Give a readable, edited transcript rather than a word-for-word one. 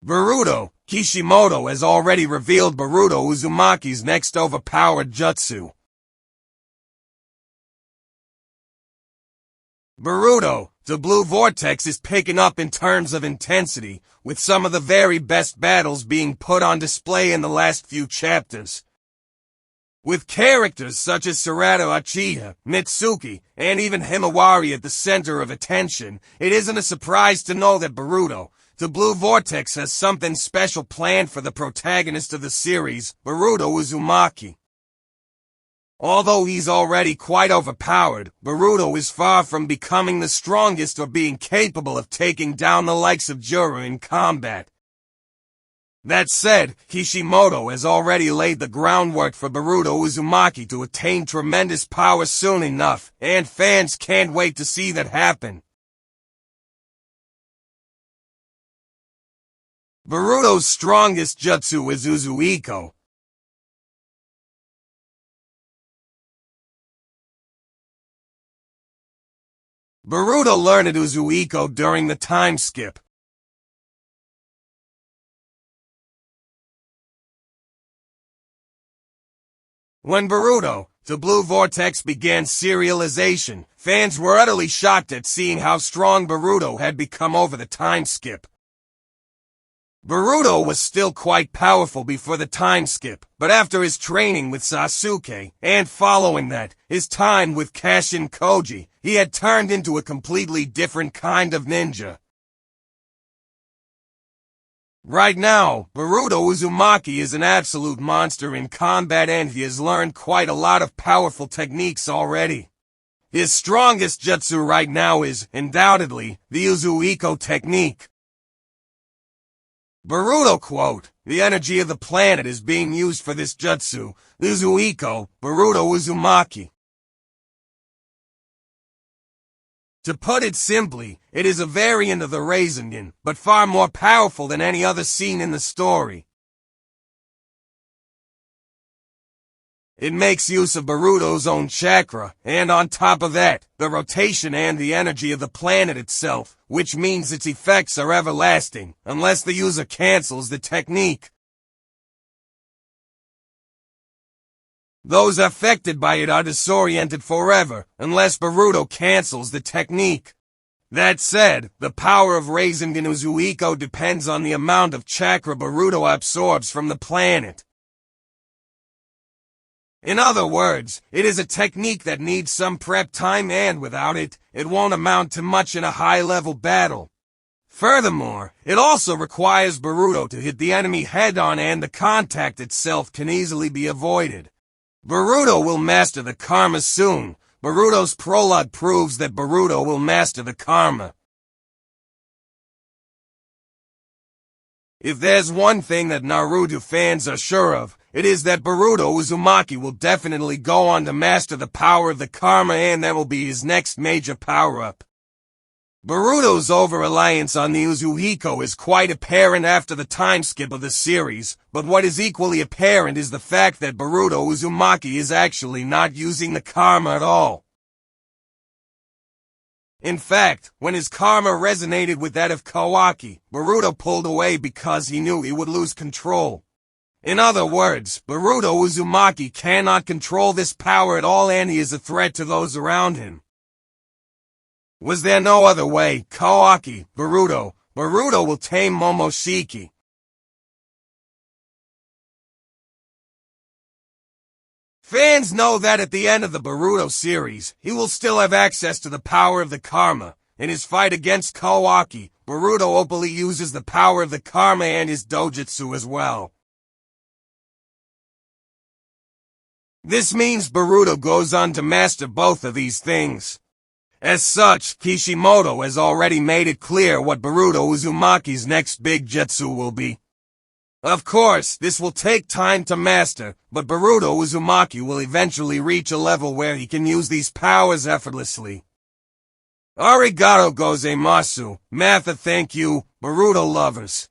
Boruto, Kishimoto has already revealed Boruto Uzumaki's next overpowered jutsu. Boruto, the Blue Vortex is picking up in terms of intensity, with some of the very best battles being put on display in the last few chapters. With characters such as Sarada Uchiha, Mitsuki, and even Himawari at the center of attention, it isn't a surprise to know that Boruto, the Blue Vortex, has something special planned for the protagonist of the series, Boruto Uzumaki. Although he's already quite overpowered, Boruto is far from becoming the strongest or being capable of taking down the likes of Juro in combat. That said, Kishimoto has already laid the groundwork for Boruto Uzumaki to attain tremendous power soon enough, and fans can't wait to see that happen. Boruto's strongest jutsu is Uzuiko. Boruto learned Uzuiko during the time skip. When Boruto, the Blue Vortex, began serialization, fans were utterly shocked at seeing how strong Boruto had become over the time skip. Boruto was still quite powerful before the time skip, but after his training with Sasuke, and following that, his time with Kashin Koji, he had turned into a completely different kind of ninja. Right now, Boruto Uzumaki is an absolute monster in combat and he has learned quite a lot of powerful techniques already. His strongest jutsu right now is, undoubtedly, the Uzuiko technique. Boruto quote, "The energy of the planet is being used for this jutsu, Uzuiko, Boruto Uzumaki." To put it simply, it is a variant of the Rasengan, but far more powerful than any other seen in the story. It makes use of Boruto's own chakra, and on top of that, the rotation and the energy of the planet itself, which means its effects are everlasting, unless the user cancels the technique. Those affected by it are disoriented forever, unless Boruto cancels the technique. That said, the power of Rasengan Uzuiko depends on the amount of chakra Boruto absorbs from the planet. In other words, it is a technique that needs some prep time and without it, it won't amount to much in a high-level battle. Furthermore, it also requires Boruto to hit the enemy head-on and the contact itself can easily be avoided. Boruto will master the karma soon. Boruto's prologue proves that Boruto will master the karma. If there's one thing that Naruto fans are sure of, it is that Boruto Uzumaki will definitely go on to master the power of the karma and that will be his next major power-up. Boruto's over-reliance on the Uzuiko is quite apparent after the time skip of the series, but what is equally apparent is the fact that Boruto Uzumaki is actually not using the karma at all. In fact, when his karma resonated with that of Kawaki, Boruto pulled away because he knew he would lose control. In other words, Boruto Uzumaki cannot control this power at all and he is a threat to those around him. Was there no other way, Kawaki, Boruto will tame Momoshiki. Fans know that at the end of the Boruto series, he will still have access to the power of the karma. In his fight against Kawaki, Boruto openly uses the power of the karma and his dojutsu as well. This means Boruto goes on to master both of these things. As such, Kishimoto has already made it clear what Boruto Uzumaki's next big jutsu will be. Of course, this will take time to master, but Boruto Uzumaki will eventually reach a level where he can use these powers effortlessly. Arigato gozaimasu, Matha thank you, Boruto lovers.